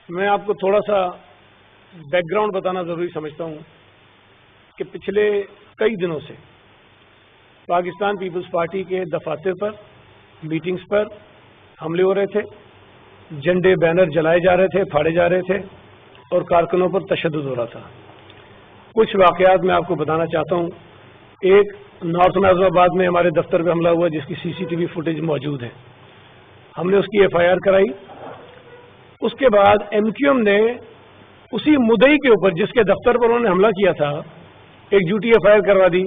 میں آپ کو تھوڑا سا بیک گراؤنڈ بتانا ضروری سمجھتا ہوں کہ پچھلے کئی دنوں سے پاکستان پیپلز پارٹی کے دفاتر پر میٹنگز پر حملے ہو رہے تھے، جھنڈے بینر جلائے جا رہے تھے، پھاڑے جا رہے تھے اور کارکنوں پر تشدد ہو رہا تھا۔ کچھ واقعات میں آپ کو بتانا چاہتا ہوں۔ ایک نارتھ ناظم آباد میں ہمارے دفتر پہ حملہ ہوا جس کی CCTV فوٹیج موجود ہے، ہم نے اس کی FIR کرائی۔ اس کے بعد MQM نے اسی مدعی کے اوپر جس کے دفتر پر انہوں نے حملہ کیا تھا ایک جھوٹی FIR کروا دی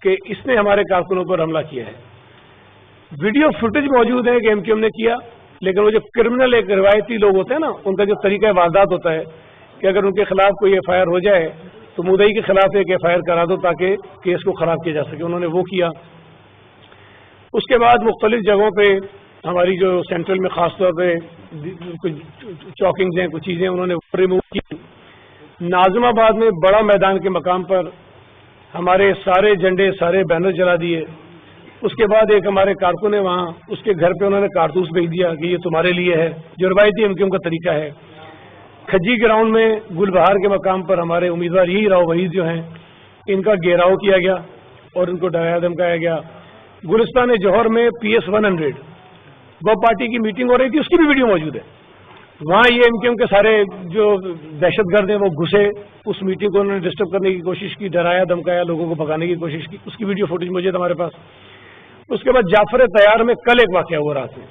کہ اس نے ہمارے کارکنوں پر حملہ کیا ہے۔ ویڈیو فوٹیج موجود ہے کہ MQM نے کیا، لیکن وہ جو کرمنل ایک روایتی لوگ ہوتے ہیں نا، ان کا جو طریقہ واردات ہوتا ہے کہ اگر ان کے خلاف کوئی FIR ہو جائے تو مدعی کے خلاف ایک FIR کرا دو تاکہ کیس کو خراب کیا جا سکے، انہوں نے وہ کیا۔ اس کے بعد مختلف جگہوں پہ ہماری جو سینٹرل میں خاص طور پہ کچھ چوکنگز ہیں، کچھ چیزیں انہوں نے ریموو کی۔ ناظم آباد میں بڑا میدان کے مقام پر ہمارے سارے جھنڈے، سارے بینر جلا دیے۔ اس کے بعد ایک ہمارے کارکن نے وہاں اس کے گھر پہ انہوں نے کارتوس بھیج دیا کہ یہ تمہارے لیے ہے، جو روایتی MQM کا طریقہ ہے۔ کھجی گراؤنڈ میں گل بہار کے مقام پر ہمارے امیدوار یہی راؤ وحید جو ہیں، ان کا گھیراؤ کیا گیا اور ان کو ڈرایا دھمکایا گیا۔ گلستان جوہر میں PS 100 وہ پارٹی کی میٹنگ ہو رہی تھی، اس کی بھی ویڈیو موجود ہے۔ وہاں یہ MQM کے سارے جو دہشت گرد ہیں وہ گھسے، اس میٹنگ کو انہوں نے ڈسٹرب کرنے کی کوشش کی، ڈرایا دھمکایا، لوگوں کو بھگانے کی کوشش کی، اس کی ویڈیو فوٹیج موجود ہے ہمارے پاس۔ اس کے بعد جعفر تیار میں کل ایک واقعہ ہوا رات میں،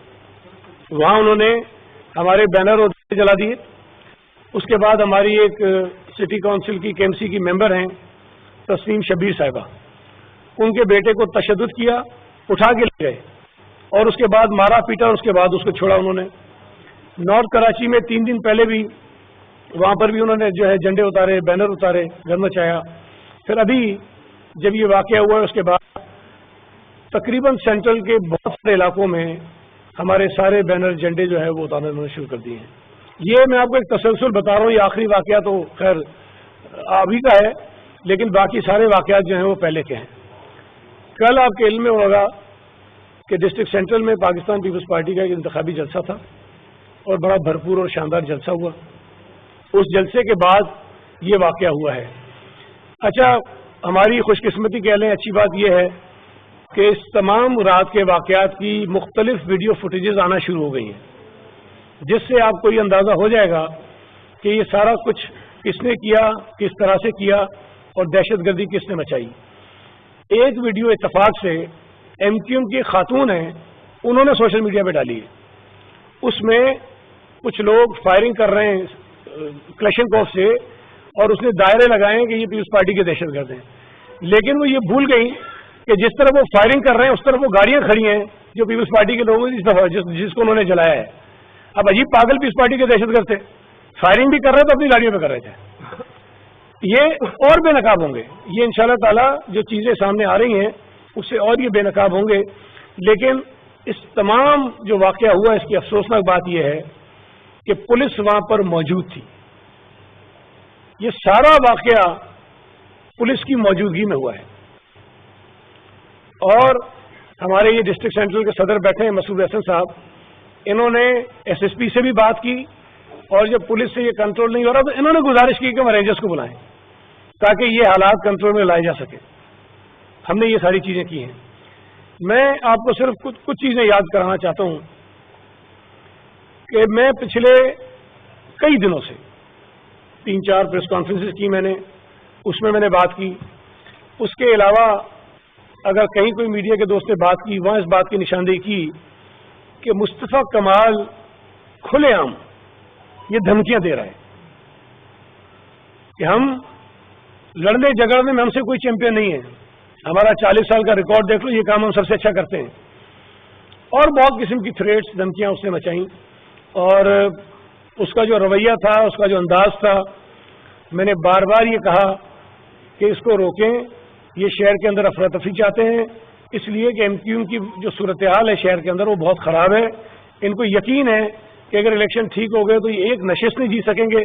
وہاں انہوں نے ہمارے بینر اور جلا دیے۔ اس کے بعد ہماری ایک سٹی کونسل کی KMC کی ممبر ہیں تسنیم شبیر صاحبہ، ان کے بیٹے کو تشدد کیا، اٹھا کے لے گئے اور اس کے بعد مارا پیٹا اور اس کے بعد اس کو چھوڑا انہوں نے۔ نارتھ کراچی میں 3 دن پہلے بھی وہاں پر بھی انہوں نے جو ہے جھنڈے اتارے، بینر اتارے، گھر مچایا۔ پھر ابھی جب یہ واقعہ ہوا ہے اس کے بعد تقریباً سینٹرل کے بہت سارے علاقوں میں ہمارے سارے بینر جھنڈے جو ہے وہ اتارنا انہوں نے شروع کر دیے ہیں۔ یہ میں آپ کو ایک تسلسل بتا رہا ہوں، یہ آخری واقعہ تو خیر ابھی کا ہے، لیکن باقی سارے واقعات جو ہیں وہ پہلے کے ہیں۔ کل آپ کے علم میں ہوگا کہ ڈسٹرکٹ سینٹرل میں پاکستان پیپلز پارٹی کا ایک انتخابی جلسہ تھا اور بڑا بھرپور اور شاندار جلسہ ہوا۔ اس جلسے کے بعد یہ واقعہ ہوا ہے۔ اچھا، ہماری خوش قسمتی کہہ لیں، اچھی بات یہ ہے کہ اس تمام رات کے واقعات کی مختلف ویڈیو فوٹیجز آنا شروع ہو گئی ہیں، جس سے آپ کو یہ اندازہ ہو جائے گا کہ یہ سارا کچھ کس نے کیا، کس طرح سے کیا اور دہشت گردی کس نے مچائی۔ ایک ویڈیو اتفاق سے MQM کی خاتون ہیں، انہوں نے سوشل میڈیا پہ ڈالی ہے۔ اس میں کچھ لوگ فائرنگ کر رہے ہیں کلشنکوف سے اور اس نے دائرے لگائے ہیں کہ یہ پیپلز پارٹی کے دہشت گرد ہیں، لیکن وہ یہ بھول گئی کہ جس طرح وہ فائرنگ کر رہے ہیں اس طرح وہ گاڑیاں کھڑی ہیں جو پیپلز پارٹی کے لوگوں جس کو انہوں نے جلایا ہے۔ اب عجیب پاگل پیپلز پارٹی کے دہشت گرد تھے، فائرنگ بھی کر رہے تھے، اپنی گاڑیوں پہ کر رہے تھے۔ یہ اور بے نقاب ہوں گے، یہ انشاءاللہ تعالی جو چیزیں سامنے آ رہی ہیں اس سے اور یہ بے نقاب ہوں گے۔ لیکن اس تمام جو واقعہ ہوا اس کی افسوسناک بات یہ ہے کہ پولیس وہاں پر موجود تھی۔ یہ سارا واقعہ پولیس کی موجودگی میں ہوا ہے اور ہمارے یہ ڈسٹرکٹ سینٹرل کے صدر بیٹھے ہیں مسعود حسن صاحب، انہوں نے SSP سے بھی بات کی اور جب پولیس سے یہ کنٹرول نہیں ہو رہا تو انہوں نے گزارش کی کہ ہم رینجرز کو بلائیں تاکہ یہ حالات کنٹرول میں لائے جا سکے۔ ہم نے یہ ساری چیزیں کی ہیں۔ میں آپ کو صرف کچھ چیزیں یاد کرانا چاہتا ہوں کہ میں پچھلے کئی دنوں سے 3-4 پریس کانفرنسز کی میں نے، اس میں نے بات کی۔ اس کے علاوہ اگر کہیں کوئی میڈیا کے دوست نے بات کی، وہاں اس بات کی نشاندہی کی کہ مصطفیٰ کمال کھلے عام یہ دھمکیاں دے رہا ہے کہ ہم لڑنے جھگڑنے میں ہم سے کوئی چیمپئن نہیں ہے، ہمارا 40 سال کا ریکارڈ دیکھ لو، یہ کام ہم سب سے اچھا کرتے ہیں، اور بہت قسم کی تھریٹس، دھمکیاں اس نے مچائیں۔ اور اس کا جو رویہ تھا، اس کا جو انداز تھا، میں نے بار بار یہ کہا کہ اس کو روکیں، یہ شہر کے اندر افراتفری چاہتے ہیں، اس لیے کہ MQM کی جو صورتحال ہے شہر کے اندر وہ بہت خراب ہے۔ ان کو یقین ہے کہ اگر الیکشن ٹھیک ہو گئے تو یہ ایک نشست نہیں جی سکیں گے،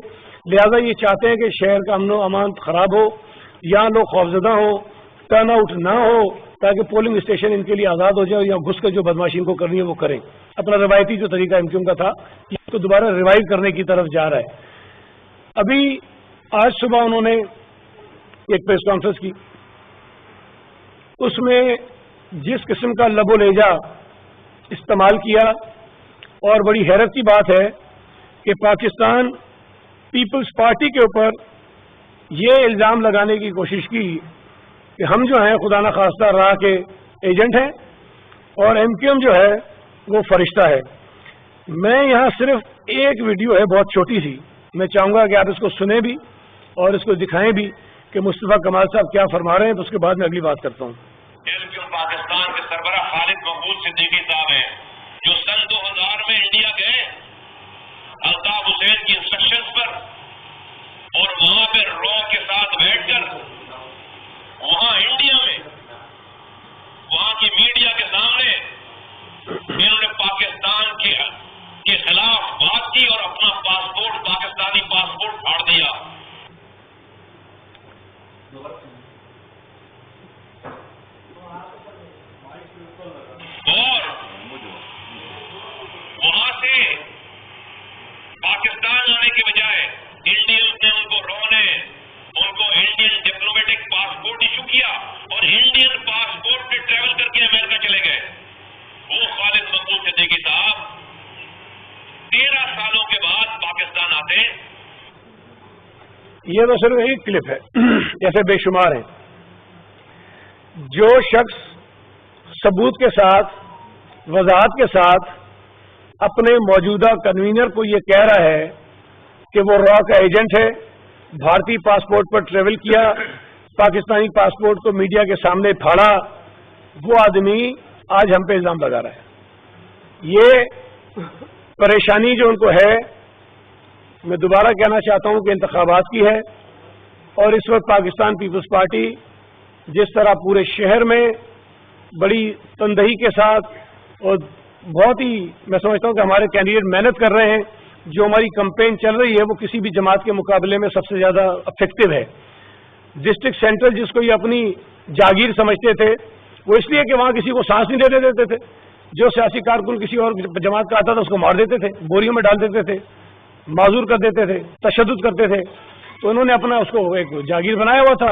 لہذا یہ چاہتے ہیں کہ شہر کا امن و امان خراب ہو، یہاں لوگ خوفزدہ ہوں، ٹرن آؤٹ نہ ہو، تاکہ پولنگ اسٹیشن ان کے لیے آزاد ہو جائے اور یہاں گھس کر جو بدماشی ان کو کرنی ہے وہ کریں. اپنا روایتی جو طریقہ ایم کیو ایم کا تھا اس کو دوبارہ ریوائیو کرنے کی طرف جا رہا ہے. ابھی آج صبح انہوں نے ایک پریس کانفرنس کی, اس میں جس قسم کا لب و لہجہ استعمال کیا, اور بڑی حیرت کی بات ہے کہ پاکستان پیپلز پارٹی کے اوپر یہ الزام لگانے کی کوشش کی کہ ہم جو ہیں خدا نخواستہ راہ کے ایجنٹ ہیں اور ایم کیو ایم جو ہے وہ فرشتہ ہے. میں یہاں صرف ایک ویڈیو ہے بہت چھوٹی سی, میں چاہوں گا کہ آپ اس کو سنیں بھی اور اس کو دکھائیں بھی کہ مصطفیٰ کمال صاحب کیا فرما رہے ہیں, تو اس کے بعد میں اگلی بات کرتا ہوں. ایم کیو ایم پاکستان کے سربراہ خالد مقبول صدیقی صاحب ہیں جو سن 2000 میں انڈیا گئے الطاف حسین کی انسٹرکشنز پر, اور وہاں پہ رو کے ساتھ بیٹھ کر وہاں انڈیا میں وہاں کی میڈیا کے سامنے انہوں نے پاکستان کے خلاف بات کی اور اپنا پاسپورٹ پاکستانی پاسپورٹ پھاڑ دیا. اور وہاں سے پاکستان آنے کے بجائے انڈین نے ان کو رونے ان کو انڈین ڈپلومیٹک پاسپورٹ ایشو کیا اور انڈین پاسپورٹ پہ ٹریول کر کے امریکہ چلے گئے. وہ خالد مقبول صدیقی صاحب 13 سالوں کے بعد پاکستان آتے. یہ تو صرف ایک کلپ ہے, ایسے بے شمار ہیں. جو شخص ثبوت کے ساتھ وضاحت کے ساتھ اپنے موجودہ کنوینر کو یہ کہہ رہا ہے کہ وہ را کا ایجنٹ ہے, بھارتی پاسپورٹ پر ٹریول کیا, پاکستانی پاسپورٹ کو میڈیا کے سامنے پھاڑا, وہ آدمی آج ہم پہ الزام لگا رہا ہے. یہ پریشانی جو ان کو ہے, میں دوبارہ کہنا چاہتا ہوں کہ انتخابات کی ہے, اور اس وقت پاکستان پیپلز پارٹی جس طرح پورے شہر میں بڑی تندہی کے ساتھ اور بہت ہی میں سمجھتا ہوں کہ ہمارے کینڈیڈیٹ محنت کر رہے ہیں, جو ہماری کمپین چل رہی ہے وہ کسی بھی جماعت کے مقابلے میں سب سے زیادہ افیکٹو ہے. ڈسٹرکٹ سینٹر جس کو یہ اپنی جاگیر سمجھتے تھے, وہ اس لیے کہ وہاں کسی کو سانس نہیں دیتے دیتے تھے. جو سیاسی کارکن کسی اور جماعت کا آتا تھا اس کو مار دیتے تھے, بوریوں میں ڈال دیتے تھے, معذور کر دیتے تھے, تشدد کرتے تھے. تو انہوں نے اپنا اس کو ایک جاگیر بنایا ہوا تھا.